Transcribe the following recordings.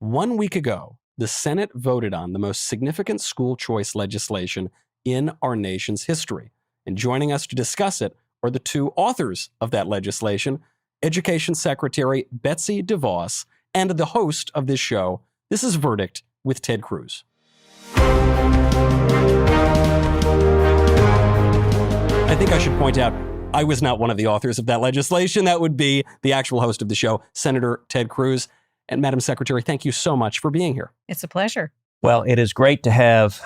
1 week ago, the Senate voted on the most significant school choice legislation in our nation's history. And joining us to discuss it are the two authors of that legislation, Education Secretary Betsy DeVos and the host of this show. This is Verdict with Ted Cruz. I think I should point out, I was not one of the authors of that legislation. That would be the actual host of the show, Senator Ted Cruz. And Madam Secretary, thank you so much for being here. It's a pleasure. Well, it is great to have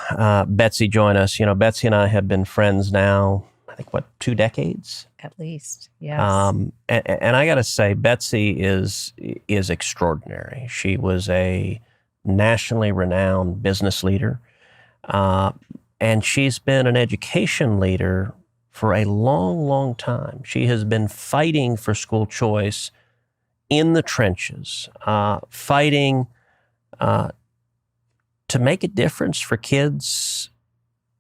Betsy join us. You know, Betsy and I have been friends now, I think, 2 decades? At least, yes. And I got to say, Betsy is extraordinary. She was a nationally renowned business leader, and she's been an education leader for a long, long time. She has been fighting for school choice in the trenches, fighting to make a difference for kids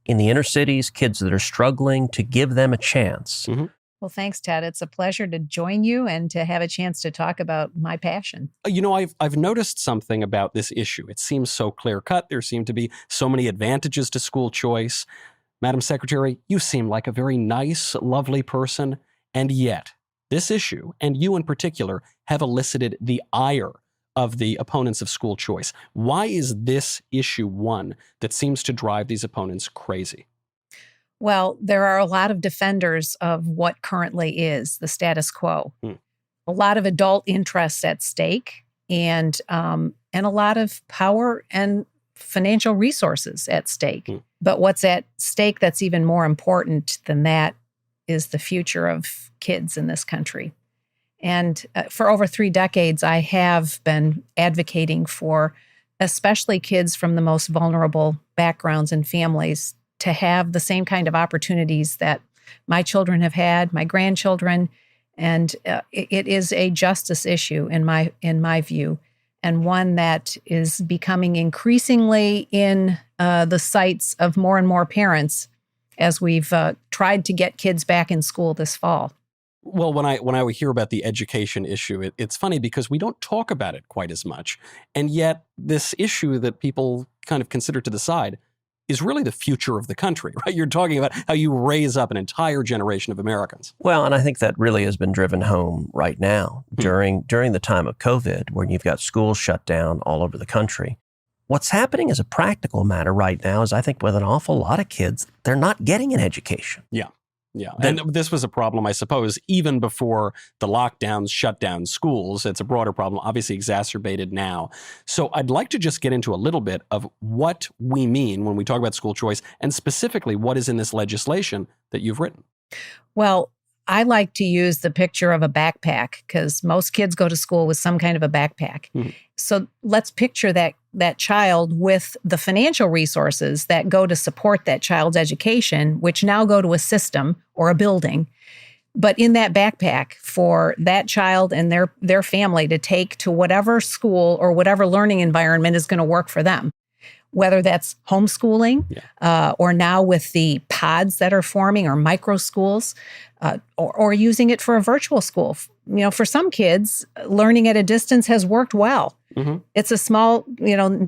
in the inner cities, kids that are struggling, to give them a chance. Mm-hmm. Well, thanks, Ted. It's a pleasure to join you and to have a chance to talk about my passion. You know, I've noticed something about this issue. It seems so clear-cut. There seem to be so many advantages to school choice. Madam Secretary, you seem like a very nice, lovely person, and yet this issue, and you in particular, have elicited the ire of the opponents of school choice. Why is this issue one that seems to drive these opponents crazy? Well, there are a lot of defenders of what currently is the status quo. A lot of adult interests at stake, and a lot of power and financial resources at stake. But what's at stake that's even more important than that is the future of kids in this country. And for over 3 decades, I have been advocating for especially kids from the most vulnerable backgrounds and families to have the same kind of opportunities that my children have had, my grandchildren, and it is a justice issue in my view, and one that is becoming increasingly in the sights of more and more parents as we've tried to get kids back in school this fall. Well, when I hear about the education issue, it's funny because we don't talk about it quite as much. And yet this issue that people kind of consider to the side is really the future of the country, right? You're talking about how you raise up an entire generation of Americans. Well, and I think that really has been driven home right now during the time of COVID, where you've got schools shut down all over the country. What's happening as a practical matter right now is, I think, with an awful lot of kids, they're not getting an education. Yeah. And this was a problem, I suppose, even before the lockdowns shut down schools. It's a broader problem, obviously exacerbated now. So I'd like to just get into a little bit of what we mean when we talk about school choice, and specifically what is in this legislation that you've written. Well, I like to use the picture of a backpack because most kids go to school with some kind of a backpack. So let's picture that child with the financial resources that go to support that child's education, which now go to a system or a building. But in that backpack, for that child and their family to take to whatever school or whatever learning environment is going to work for them, whether that's homeschooling or now with the pods that are forming, or micro schools, or using it for a virtual school. You know, for some kids, learning at a distance has worked well. It's a small,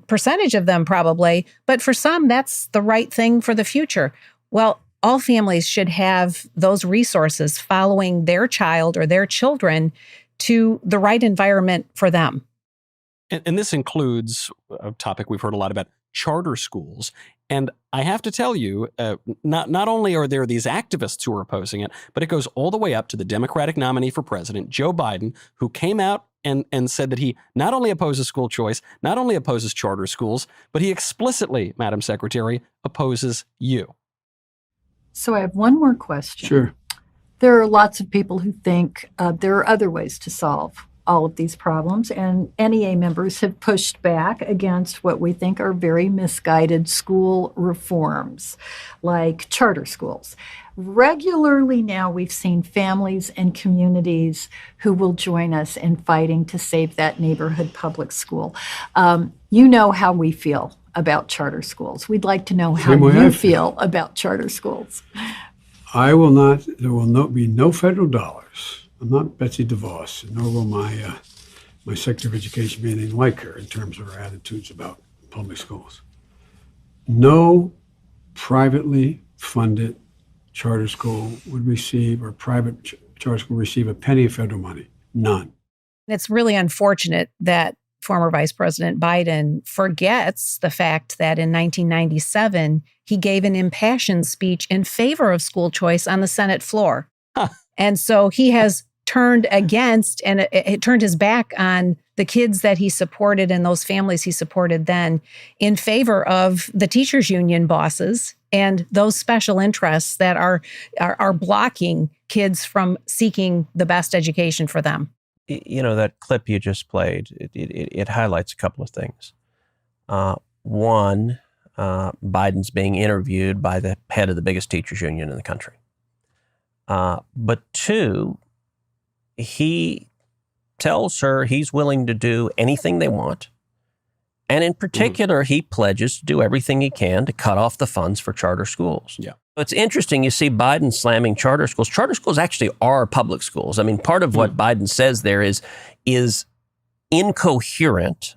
percentage of them probably, but for some, that's the right thing for the future. Well, all families should have those resources following their child or their children to the right environment for them. And this includes a topic we've heard a lot about, charter schools. And I have to tell you, not only are there these activists who are opposing it, but it goes all the way up to the Democratic nominee for president, Joe Biden, who came out and said that he not only opposes school choice, not only opposes charter schools, but he explicitly, Madam Secretary, opposes you. So I have one more question. Sure. There are lots of people who think there are other ways to solve all of these problems, and NEA members have pushed back against what we think are very misguided school reforms, like charter schools. Regularly now, we've seen families and communities who will join us in fighting to save that neighborhood public school. You know how we feel about charter schools. We'd like to know how you feel about charter schools. There will be no federal dollars. I'm not Betsy DeVos, nor will my my Secretary of Education being anything like her in terms of her attitudes about public schools. No privately funded charter school would receive, or private charter school receive, a penny of federal money. None. It's really unfortunate that former Vice President Biden forgets the fact that in 1997, he gave an impassioned speech in favor of school choice on the Senate floor. Huh. And so he has turned against and it turned his back on the kids that he supported and those families he supported then in favor of the teachers union bosses and those special interests that are blocking kids from seeking the best education for them. You know, that clip you just played, it highlights a couple of things. One, Biden's being interviewed by the head of the biggest teachers union in the country. But two, he tells her he's willing to do anything they want. And in particular, he pledges to do everything he can to cut off the funds for charter schools. Yeah. It's interesting. You see Biden slamming charter schools. Charter schools actually are public schools. I mean, part of what Biden says there is incoherent.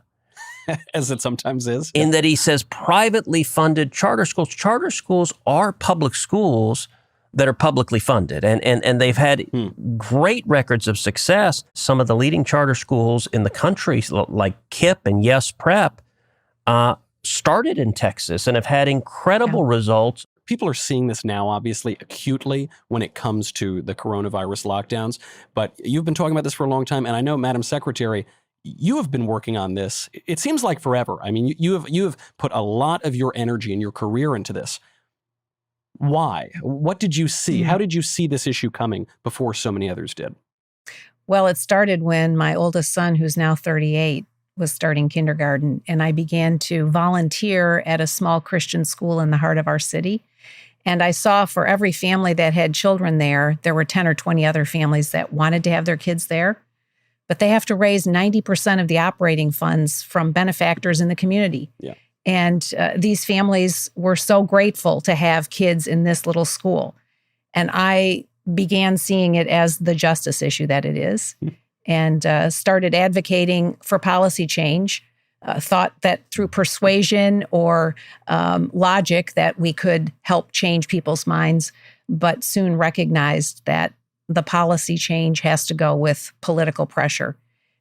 As it sometimes is. In that he says privately funded charter schools. Charter schools are public schools that are publicly funded. And they've had great records of success. Some of the leading charter schools in the country, like KIPP and Yes Prep, started in Texas and have had incredible results. People are seeing this now, obviously, acutely when it comes to the coronavirus lockdowns. But you've been talking about this for a long time. And I know, Madam Secretary, you have been working on this. It seems like forever. I mean, you have put a lot of your energy and your career into this. Why? What did you see? How did you see this issue coming before so many others did? Well, it started when my oldest son, who's now 38, was starting kindergarten, and I began to volunteer at a small Christian school in the heart of our city. And I saw for every family that had children there were 10 or 20 other families that wanted to have their kids there. But they have to raise 90% of the operating funds from benefactors in the community. Yeah. And these families were so grateful to have kids in this little school. And I began seeing it as the justice issue that it is, and started advocating for policy change. Thought that through persuasion or logic that we could help change people's minds, but soon recognized that the policy change has to go with political pressure.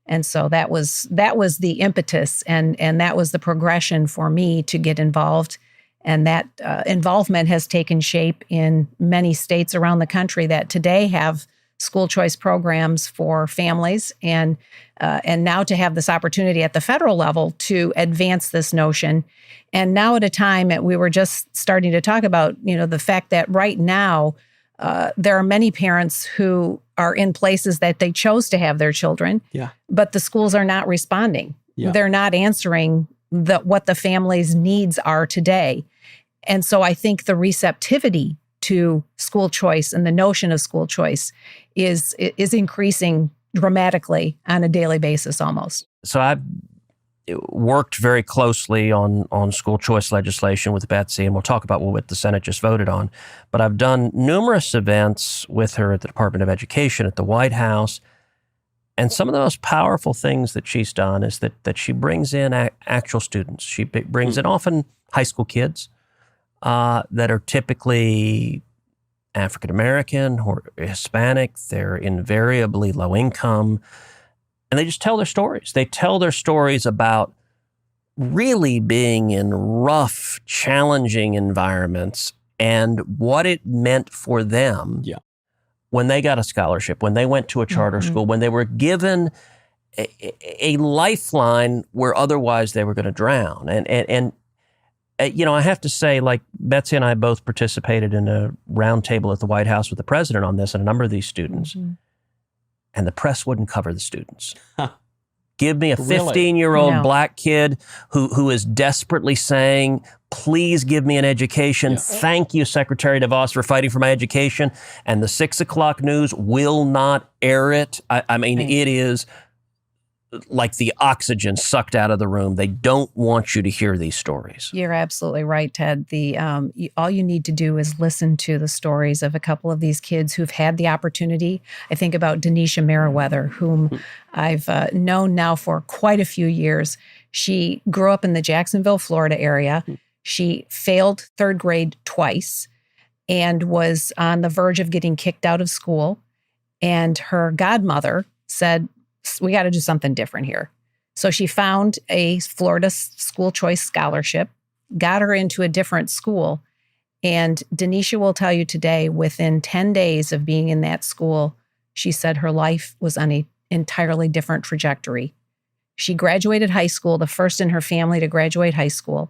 And so that was the impetus, and that was the progression for me to get involved. And that involvement has taken shape in many states around the country that today have school choice programs for families, and now to have this opportunity at the federal level to advance this notion. And now at a time that we were just starting to talk about, the fact that right now there are many parents who are in places that they chose to have their children, but the schools are not responding. Yeah. They're not answering what the family's needs are today. And so I think the receptivity to school choice and the notion of school choice is increasing dramatically on a daily basis almost. So I've worked very closely on school choice legislation with Betsy, and we'll talk about what the Senate just voted on. But I've done numerous events with her at the Department of Education, at the White House. And some of the most powerful things that she's done is that she brings in actual students. She brings in often high school kids that are typically African-American or Hispanic. They're invariably low income. And they just tell their stories. They tell their stories about really being in rough, challenging environments and what it meant for them when they got a scholarship, when they went to a charter school, when they were given a lifeline where otherwise they were going to drown. And I have to say, like, Betsy and I both participated in a roundtable at the White House with the president on this and a number of these students. And the press wouldn't cover the students. Give me a 15-year-old black kid who is desperately saying, please give me an education. Yeah. Thank you, Secretary DeVos, for fighting for my education. And the 6 o'clock news will not air it. I mean, it is like the oxygen sucked out of the room. They don't want you to hear these stories. You're absolutely right, Ted. All you need to do is listen to the stories of a couple of these kids who've had the opportunity. I think about Denisha Merriweather, whom I've known now for quite a few years. She grew up in the Jacksonville, Florida area. She failed third grade twice and was on the verge of getting kicked out of school. And her godmother said, we got to do something different here. So she found a Florida school choice scholarship, got her into a different school. And Denisha will tell you today, within 10 days of being in that school, she said her life was on an entirely different trajectory. She graduated high school, the first in her family to graduate high school.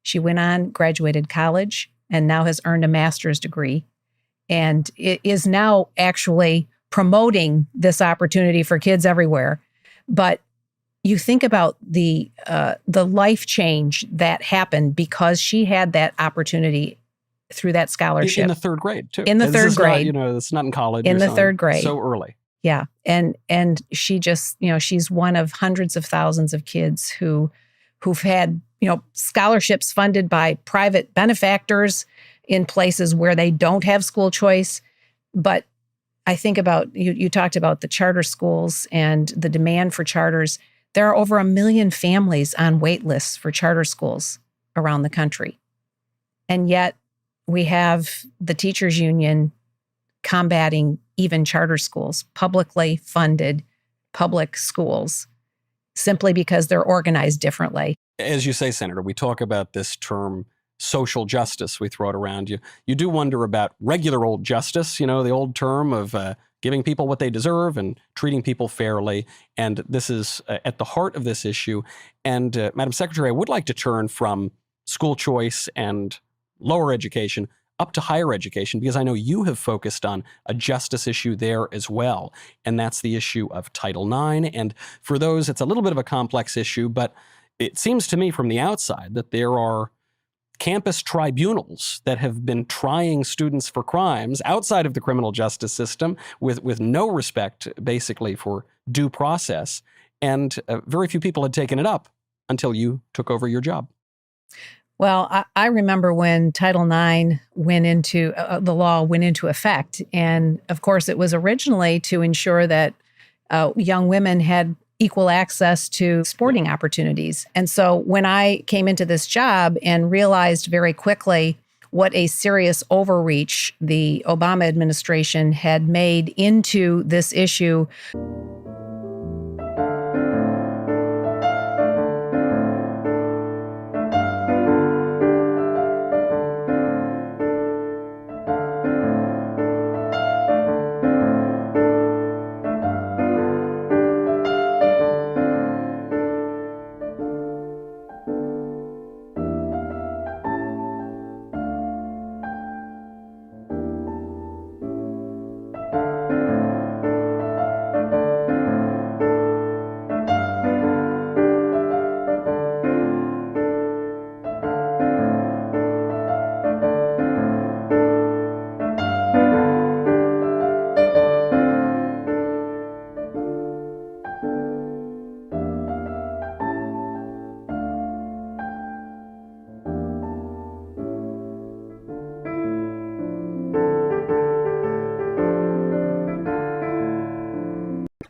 She went on, graduated college, and now has earned a master's degree. And it is now actually promoting this opportunity for kids everywhere. But you think about the life change that happened because she had that opportunity through that scholarship. In the third grade, too. In the third grade. It's not in college. In or the something. third grade. So early. Yeah. And she just, she's one of hundreds of thousands of kids who've had, scholarships funded by private benefactors in places where they don't have school choice. But I think about, you talked about the charter schools and the demand for charters. There are over 1 million families on wait lists for charter schools around the country. And yet we have the teachers union combating even charter schools, publicly funded public schools, simply because they're organized differently. As you say, Senator, we talk about this term social justice. We throw it around. You do wonder about regular old justice, the old term of giving people what they deserve and treating people fairly. And this is at the heart of this issue. And Madam Secretary, I would like to turn from school choice and lower education up to higher education, because I know you have focused on a justice issue there as well. And that's the issue of Title IX. And for those, it's a little bit of a complex issue, but it seems to me from the outside that there are campus tribunals that have been trying students for crimes outside of the criminal justice system with no respect, basically, for due process. And very few people had taken it up until you took over your job. Well, I remember when Title IX went into, the law went into effect. And of course, it was originally to ensure that young women had equal access to sporting opportunities. And so when I came into this job and realized very quickly what a serious overreach the Obama administration had made into this issue,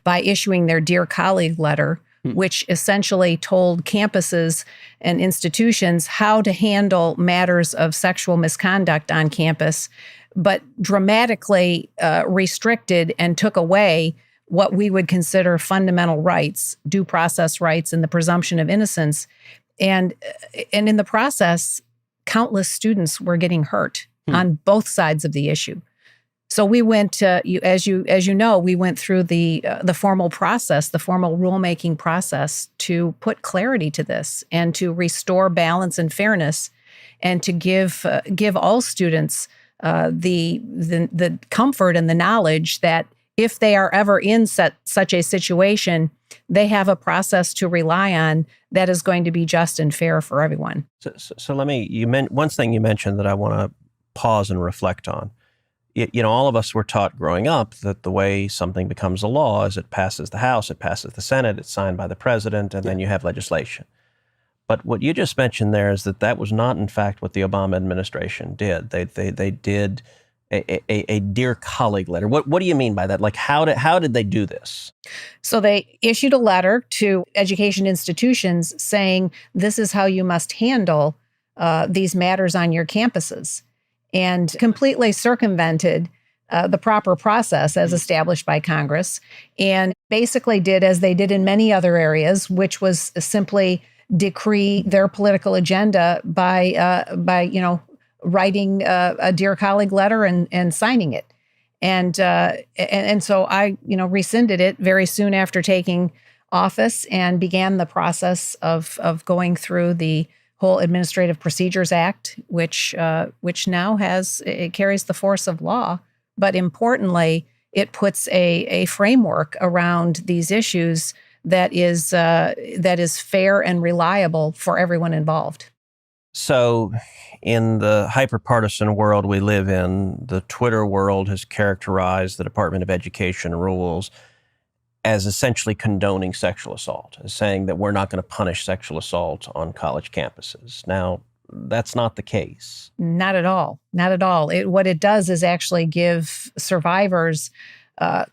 by issuing their Dear Colleague letter, which essentially told campuses and institutions how to handle matters of sexual misconduct on campus, but dramatically restricted and took away what we would consider fundamental rights, due process rights, and the presumption of innocence. And in the process, countless students were getting hurt on both sides of the issue. So we went, as you know, we went through the formal process, the formal rulemaking process, to put clarity to this and to restore balance and fairness, and to give all students the comfort and the knowledge that if they are ever in such a situation, they have a process to rely on that is going to be just and fair for everyone. So let me, one thing you mentioned that I want to pause and reflect on. all of us were taught growing up that the way something becomes a law is it passes the House, it passes the Senate, it's signed by the president, and then you have legislation. But what you just mentioned there is that was not, in fact, what the Obama administration did. They did a dear colleague letter. What do you mean by that? Like, how did they do this? So they issued a letter to education institutions saying, this is how you must handle these matters on your campuses, and completely circumvented the proper process as established by Congress, and basically did as they did in many other areas, which was simply decree their political agenda by writing a dear colleague letter and signing it. And so I rescinded it very soon after taking office and began the process of going through the whole Administrative Procedures Act, which now it carries the force of law, but importantly, it puts a framework around these issues that is fair and reliable for everyone involved. So, in the hyper-partisan world we live in, the Twitter world has characterized the Department of Education rules as essentially condoning sexual assault, as saying that we're not going to punish sexual assault on college campuses. Now, that's not the case. Not at all. Not at all. What it does is actually give survivors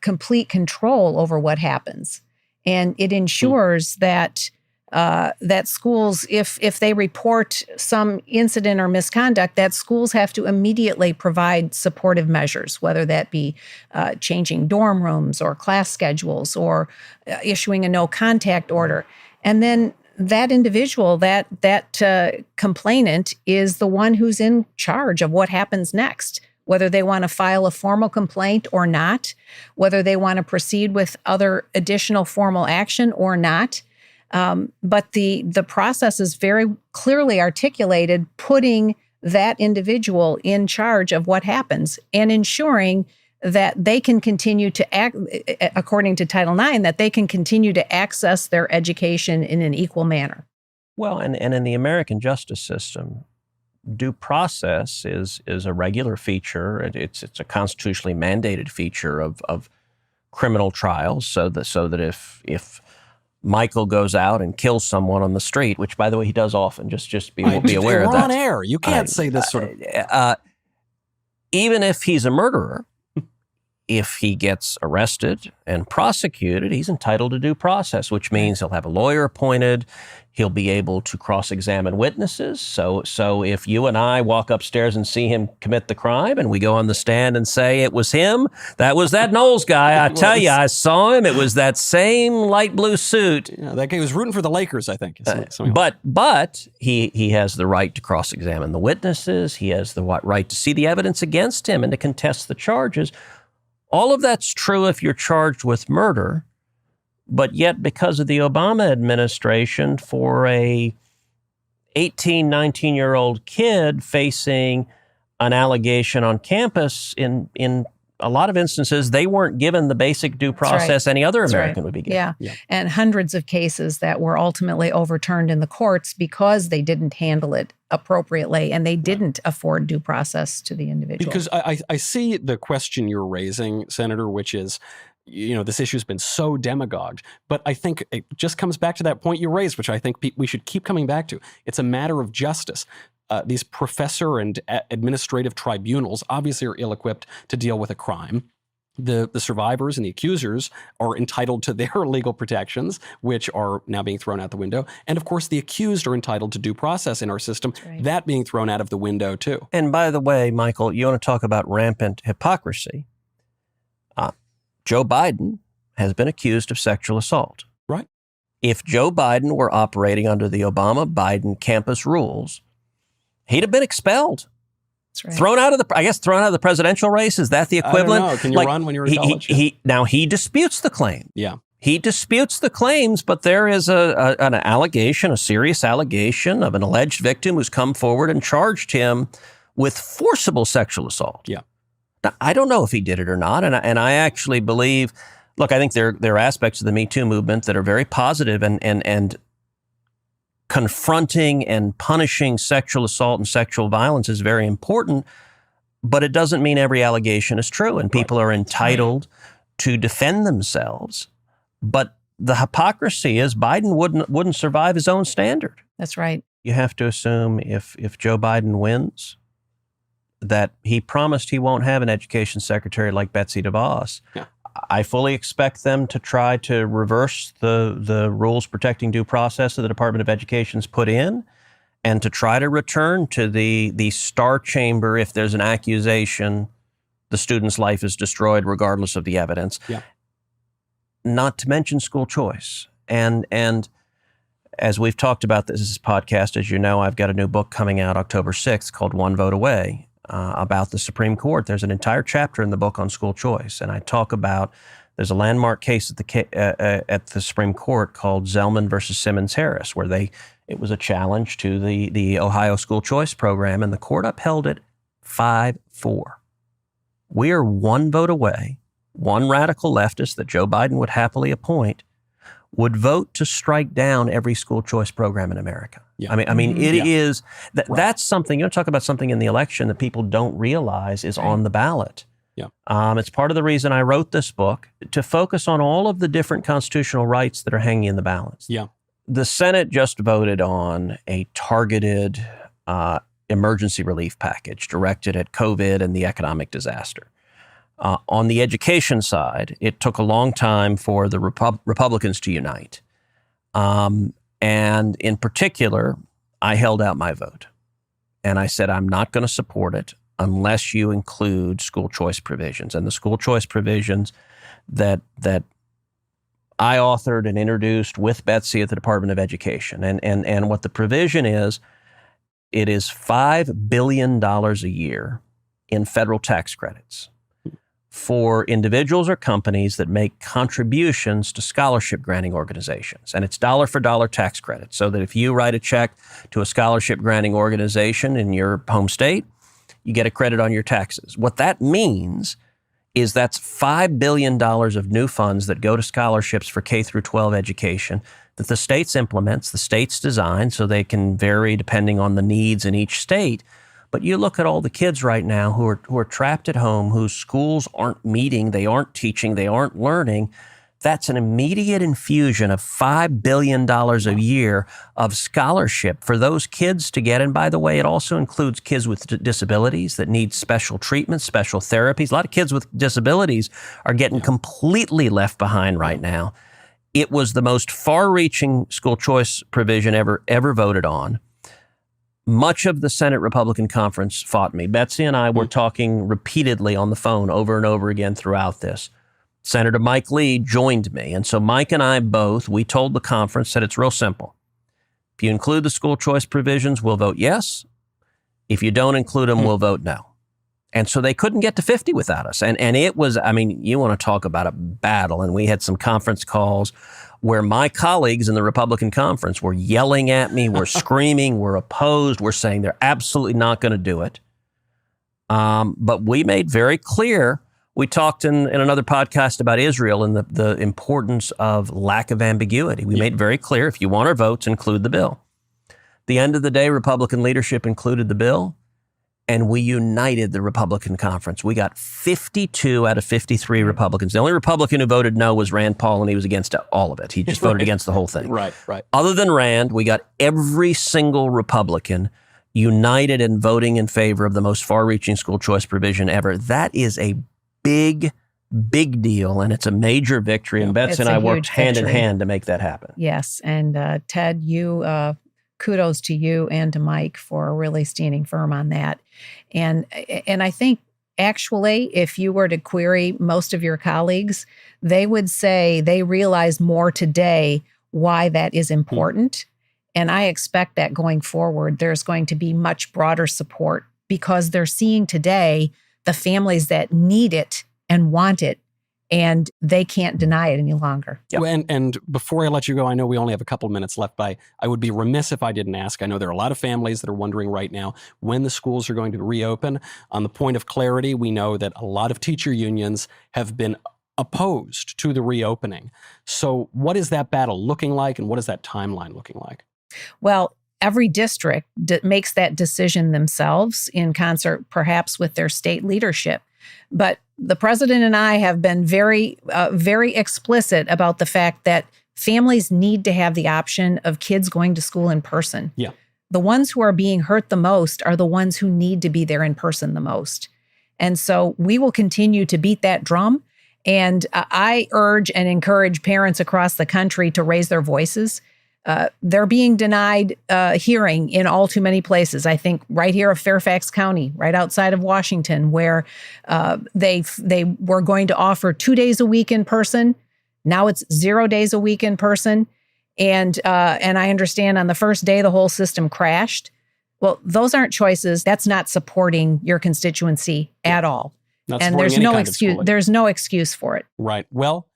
complete control over what happens. And it ensures that schools, if they report some incident or misconduct, that schools have to immediately provide supportive measures, whether that be changing dorm rooms or class schedules or issuing a no contact order. And then that individual, that complainant, is the one who's in charge of what happens next, whether they want to file a formal complaint or not, whether they want to proceed with other additional formal action or not. But the process is very clearly articulated, putting that individual in charge of what happens and ensuring that they can continue to act, according to Title IX, that they can continue to access their education in an equal manner. Well, and in the American justice system, due process is a regular feature. It's a constitutionally mandated feature of criminal trials, so that if Michael goes out and kills someone on the street, which, by the way, he does often, just be aware of that. We're on air. You can't say this sort of... even if he's a murderer, if he gets arrested and prosecuted, he's entitled to due process, which means he'll have a lawyer appointed. He'll be able to cross-examine witnesses. So if you and I walk upstairs and see him commit the crime and we go on the stand and say it was him, that was that Knowles guy, I tell you, I saw him. It was that same light blue suit. Yeah, that guy was rooting for the Lakers, I think. But he has the right to cross-examine the witnesses. He has the right to see the evidence against him and to contest the charges. All of that's true if you're charged with murder. But yet, because of the Obama administration, for a 18, 19-year-old kid facing an allegation on campus, in a lot of instances, they weren't given the basic due process any other American would be given. Yeah, and hundreds of cases that were ultimately overturned in the courts because they didn't handle it appropriately and they didn't afford due process to the individual. Because I see the question you're raising, Senator, which is, this issue has been so demagogued, but I think it just comes back to that point you raised, which I think we should keep coming back to. It's a matter of justice. These professor and administrative tribunals obviously are ill-equipped to deal with a crime. The survivors and the accusers are entitled to their legal protections, which are now being thrown out the window. And of course, the accused are entitled to due process in our system, that being thrown out of the window too. And by the way, Michael, you want to talk about rampant hypocrisy. Joe Biden has been accused of sexual assault. Right. If Joe Biden were operating under the Obama-Biden campus rules, he'd have been expelled. That's right. Thrown out of the presidential race. Is that the equivalent? I don't know. Can you run when you're in college? He disputes the claim. Yeah. He disputes the claims, but there is an allegation, a serious allegation of an alleged victim who's come forward and charged him with forcible sexual assault. Yeah. Now, I don't know if he did it or not, and I actually believe. Look, I think there are aspects of the Me Too movement that are very positive, and confronting and punishing sexual assault and sexual violence is very important. But it doesn't mean every allegation is true, and people are entitled to defend themselves. But the hypocrisy is Biden wouldn't survive his own standard. That's right. You have to assume if Joe Biden wins, that he promised he won't have an education secretary like Betsy DeVos. Yeah. I fully expect them to try to reverse the rules protecting due process that the Department of Education's put in, and to try to return to the star chamber if there's an accusation, the student's life is destroyed regardless of the evidence. Yeah. Not to mention school choice. And as we've talked about this podcast, as you know, I've got a new book coming out October 6th called One Vote Away about the Supreme Court. There's an entire chapter in the book on school choice. And I talk about, there's a landmark case at the Supreme Court called Zellman versus Simmons-Harris, where it was a challenge to the Ohio school choice program, and the court upheld it 5-4. We are one vote away. One radical leftist that Joe Biden would happily appoint would vote to strike down every school choice program in America. Yeah. I mean, it is that's something, talk about something in the election that people don't realize is on the ballot. Yeah. It's part of the reason I wrote this book, to focus on all of the different constitutional rights that are hanging in the balance. Yeah. The Senate just voted on a targeted emergency relief package directed at COVID and the economic disaster. On the education side, it took a long time for the Republicans to unite. And in particular, I held out my vote. And I said, I'm not going to support it unless you include school choice provisions. And the school choice provisions that I authored and introduced with Betsy at the Department of Education. And what the provision is, it is $5 billion a year in federal tax credits for individuals or companies that make contributions to scholarship granting organizations. And it's dollar for dollar tax credit, so that if you write a check to a scholarship granting organization in your home state, you get a credit on your taxes. What that means is that's $5 billion of new funds that go to scholarships for K through 12 education that the states implements, the states design, so they can vary depending on the needs in each state. But you look at all the kids right now who are trapped at home, whose schools aren't meeting, they aren't teaching, they aren't learning. That's an immediate infusion of $5 billion a year of scholarship for those kids to get. And by the way, it also includes kids with disabilities that need special treatment, special therapies. A lot of kids with disabilities are getting completely left behind right now. It was the most far-reaching school choice provision ever voted on. Much of the Senate Republican conference fought me. Betsy and I were talking repeatedly on the phone over and over again throughout this. Senator Mike Lee joined me. And so Mike and I both, we told the conference that it's real simple. If you include the school choice provisions, we'll vote yes. If you don't include them, we'll vote no. And so they couldn't get to 50 without us. And it was, I mean, you want to talk about a battle. And we had some conference calls where my colleagues in the Republican conference were yelling at me, were screaming, were opposed, were saying they're absolutely not going to do it. But we made very clear, we talked in another podcast about Israel and the importance of lack of ambiguity. We made very clear, if you want our votes, include the bill. At the end of the day, Republican leadership included the bill, and we united the Republican conference. We got 52 out of 53 Republicans. The only Republican who voted no was Rand Paul, and he was against all of it. He just voted against the whole thing. Right. Other than Rand, we got every single Republican united in voting in favor of the most far-reaching school choice provision ever. That is a big deal, and it's a major victory. And Betsy and I worked hand in hand to make that happen. Yes. And Ted, kudos to you and to Mike for really standing firm on that. And I think actually, if you were to query most of your colleagues, they would say they realize more today why that is important. And I expect that going forward, there's going to be much broader support because they're seeing today the families that need it and want it, and they can't deny it any longer. Yep. And before I let you go, I know we only have a couple minutes left, but I would be remiss if I didn't ask. I know there are a lot of families that are wondering right now when the schools are going to reopen. On the point of clarity, we know that a lot of teacher unions have been opposed to the reopening. So what is that battle looking like, and what is that timeline looking like? Well, every district makes that decision themselves in concert, perhaps with their state leadership. But the president and I have been very, very explicit about the fact that families need to have the option of kids going to school in person. Yeah. The ones who are being hurt the most are the ones who need to be there in person the most. And so we will continue to beat that drum. And I urge and encourage parents across the country to raise their voices. They're being denied hearing in all too many places. I think right here of Fairfax County, right outside of Washington, where they were going to offer 2 days a week in person. Now it's 0 days a week in person. And I understand on the first day, the whole system crashed. Well, those aren't choices. That's not supporting your constituency at all. And there's no excuse. There's no excuse for it. Right. Well,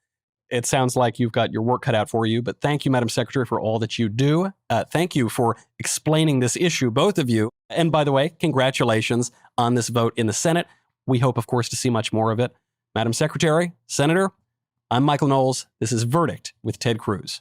it sounds like you've got your work cut out for you, but thank you, Madam Secretary, for all that you do. Thank you for explaining this issue, both of you. And by the way, congratulations on this vote in the Senate. We hope, of course, to see much more of it. Madam Secretary, Senator, I'm Michael Knowles. This is Verdict with Ted Cruz.